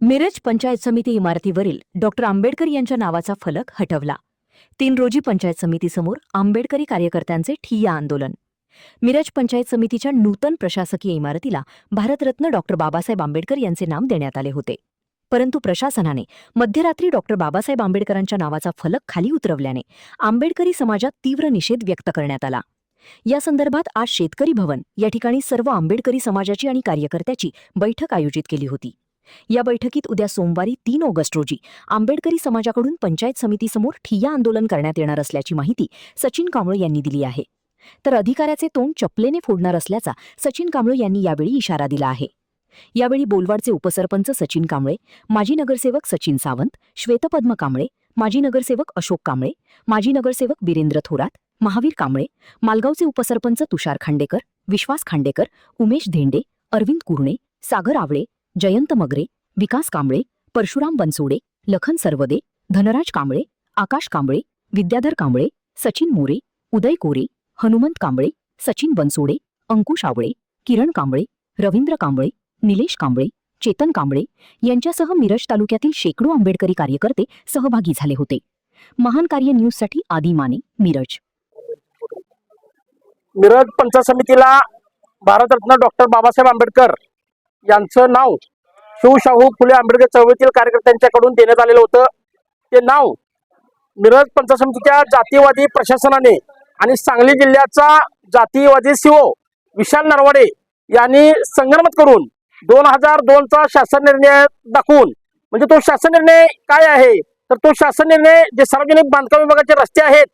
मिरज पंचायत समिती इमारतीवरील डॉक्टर आंबेडकर यांच्या नावाचा फलक हटवला. 3 रोजी पंचायत समितीसमोर आंबेडकरी कार्यकर्त्यांचे ठिय्या आंदोलन. मिरज पंचायत समितीच्या नूतन प्रशासकीय इमारतीला भारतरत्न डॉक्टर बाबासाहेब आंबेडकर यांचे नाव देण्यात आले होते. परंतु प्रशासनाने मध्यरात्री डॉक्टर बाबासाहेब आंबेडकरांच्या नावाचा फलक खाली उतरवल्याने आंबेडकरी समाजात तीव्र निषेध व्यक्त करण्यात आला. या संदर्भात आज शेतकरी भवन या ठिकाणी सर्व आंबेडकरी समाजाची आणि कार्यकर्त्याची बैठक आयोजित केली होती. या बैठकीत उद्या सोमवारी 3 ऑगस्ट रोजी आंबेडकरी समाजाकडून पंचायत समितीसमोर ठिय्या आंदोलन करण्यात येणार असल्याची माहिती सचिन कांबळे यांनी दिली आहे. तर अधिकाऱ्याचे तोंड चपलेने फोडणार असल्याचा सचिन कांबळे यांनी यावेळी इशारा दिला आहे. यावेळी बोलवाडचे उपसरपंच सचिन कांबळे, माजी नगरसेवक सचिन सावंत, श्वेतपद्म कांबळे, माजी नगरसेवक अशोक कांबळे, माजी नगरसेवक बिरेंद्र थोरात, महावीर कांबळे, मालगावचे उपसरपंच तुषार खांडेकर, विश्वास खांडेकर, उमेश धेंडे, अरविंद कुरणे, सागर आवळे, जयंत मगरे, विकास कांबळे, परशुराम बनसोडे, लखन सरवदे, धनराज कांबळे, आकाश कांबळे, विद्याधर कांबळे, सचिन मोरे, उदय कोरे, हनुमंत कांबळे, सचिन बनसोडे, अंकुश आवळे, किरण कांबळे, रवींद्र कांबळे, निलेश कांबळे, चेतन कांबळे यांच्यासह मिरज तालुक्यातील शेकडो आंबेडकरी कार्यकर्ते सहभागी झाले होते. महान कार्य न्यूजसाठी आदी माने, मिरज. मिरज पंचायत समितीला भारतरत्न डॉक्टर बाबासाहेब आंबेडकर यांचं नाव शिवशाहू फुले आंबेडकर चळवळीतील कार्यकर्त्यांच्याकडून देण्यात आलेलं होतं. ते नाव मिरज पंचायत समितीच्या जातीवादी प्रशासनाने आणि सांगली जिल्ह्याचा जातीवादी सीओ विशाल नरवाडे यांनी संगनमत करून 2002चा शासन निर्णय दाखवून, म्हणजे तो शासन निर्णय काय आहे तर तो शासन निर्णय जे सार्वजनिक बांधकाम विभागाचे रस्ते आहेत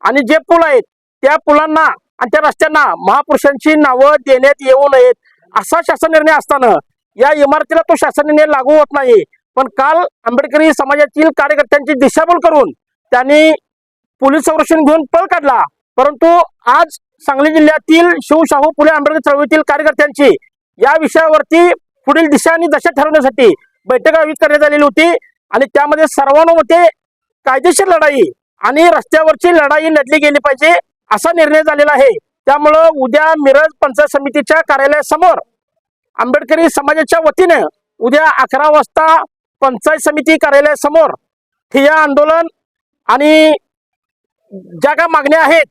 आणि जे पूल आहेत त्या पुलांना आणि त्या रस्त्यांना महापुरुषांची नावं देण्यात येऊ नयेत असा शासन निर्णय असताना या इमारतीला तो शासन निर्णय लागू होत नाही. पण काल आंबेडकरी समाजातील कार्यकर्त्यांची दिशाभूल करून त्यांनी पोलीस संरक्षण घेऊन पळ काढला. परंतु आज सांगली जिल्ह्यातील शिवशाहू फुले आंबेडकर चळवळीतील कार्यकर्त्यांची या विषयावरती पुढील दिशा आणि दशा ठरवण्यासाठी बैठक आयोजित करण्यात आलेली होती आणि त्यामध्ये सर्वानुमते कायदेशीर लढाई आणि रस्त्यावरची लढाई लढली गेली पाहिजे असा निर्णय झालेला आहे. त्यामुळं उद्या मिरज पंचायत समितीच्या कार्यालयासमोर आंबेडकरी समाजाच्या वतीने उद्या 11 वाजता पंचायत समिती कार्यालयासमोर ठिय्या आंदोलन आणि ज्या काय मागण्या आहेत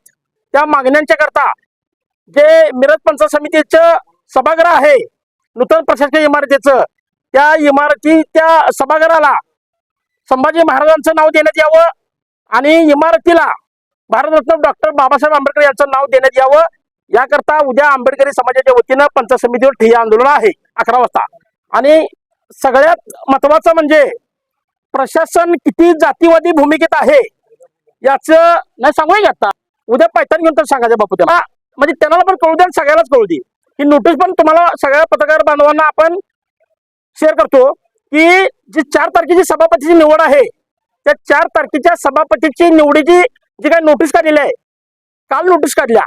त्या मागण्यांच्या करता जे मिरज पंचायत समितीचं सभागृह आहे नूतन प्रशासकीय इमारतीचं, त्या सभागृहाला संभाजी महाराजांचं नाव देण्यात यावं आणि इमारतीला भारतरत्न डॉक्टर बाबासाहेब आंबेडकर यांचं नाव देण्यात यावं याकरता उद्या आंबेडकरी समाजाच्या वतीनं पंचायत समितीवर ठिय्या आंदोलन आहे 11 वाजता. आणि सगळ्यात महत्वाचं म्हणजे प्रशासन किती जातीवादी भूमिकेत आहे याचं नाही सांगू आता उद्या पैठण घेऊन तर सांगायचं बापू त्याला, म्हणजे त्यांना पण कळू दे आणि सगळ्यालाच कळू दे. ही नोटीस पण तुम्हाला सगळ्या पत्रकार बांधवांना आपण शेअर करतो की जी 4 तारखेची सभापतीची निवड आहे त्या 4 तारखेच्या सभापतीची निवडीची जी काही नोटीस काढलेली आहे काल नोटीस काढल्या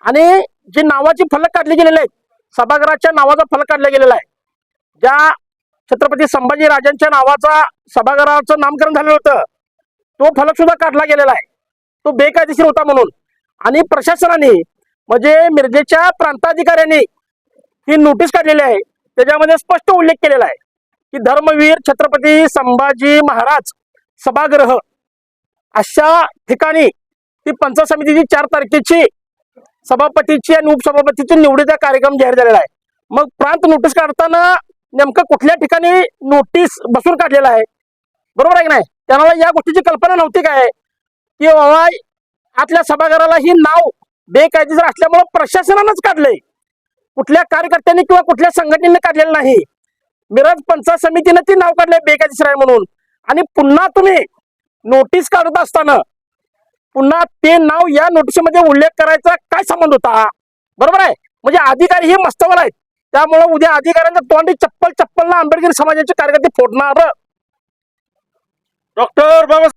आणि जी नावाची फलक काढले गेलेले आहेत सभागृहाच्या नावाचा फलक काढला गेलेला आहे. ज्या छत्रपती संभाजी राजांच्या नावाचा सभागृहाचं नामकरण झालेलं होतं तो फलक सुद्धा काढला गेलेला आहे. तो बेकायदेशीर होता म्हणून आणि प्रशासनाने म्हणजे मिरजेच्या प्रांताधिकाऱ्यांनी ही नोटीस काढलेली आहे. त्याच्यामध्ये स्पष्ट उल्लेख केलेला आहे की धर्मवीर छत्रपती संभाजी महाराज सभागृह अशा ठिकाणी ती पंचायत समितीची 4 तारखेची सभापतीची आणि उपसभापतीची निवडीचा कार्यक्रम जाहीर झालेला आहे. मग प्रांत नोटीस काढताना नेमकं कुठल्या ठिकाणी नोटीस बसून काढलेला आहे बरोबर आहे की नाही. त्यांना या गोष्टीची कल्पना नव्हती काय की बाबा आतल्या सभागृहाला ही नाव बेकायदेशीर असल्यामुळे प्रशासनानंच काढलंय, कुठल्या कार्यकर्त्यांनी किंवा कुठल्या संघटनेने काढलेलं नाही. मिरज पंचायत समितीने ती नाव काढलंय बेकायदेशीर आहे म्हणून. आणि पुन्हा तुम्ही नोटीस काढत असताना पुन्हा ते नाव या नोटीसमध्ये उल्लेख करायचा काय संबंध होता बरोबर आहे. म्हणजे अधिकारी हे मस्तवल आहेत. त्यामुळे उद्या अधिकाऱ्यांच्या तोंडी चप्पल ना आंबेडकरी समाजाचे कार्यकर्ते फोडणार. डॉक्टर बाबासाहेब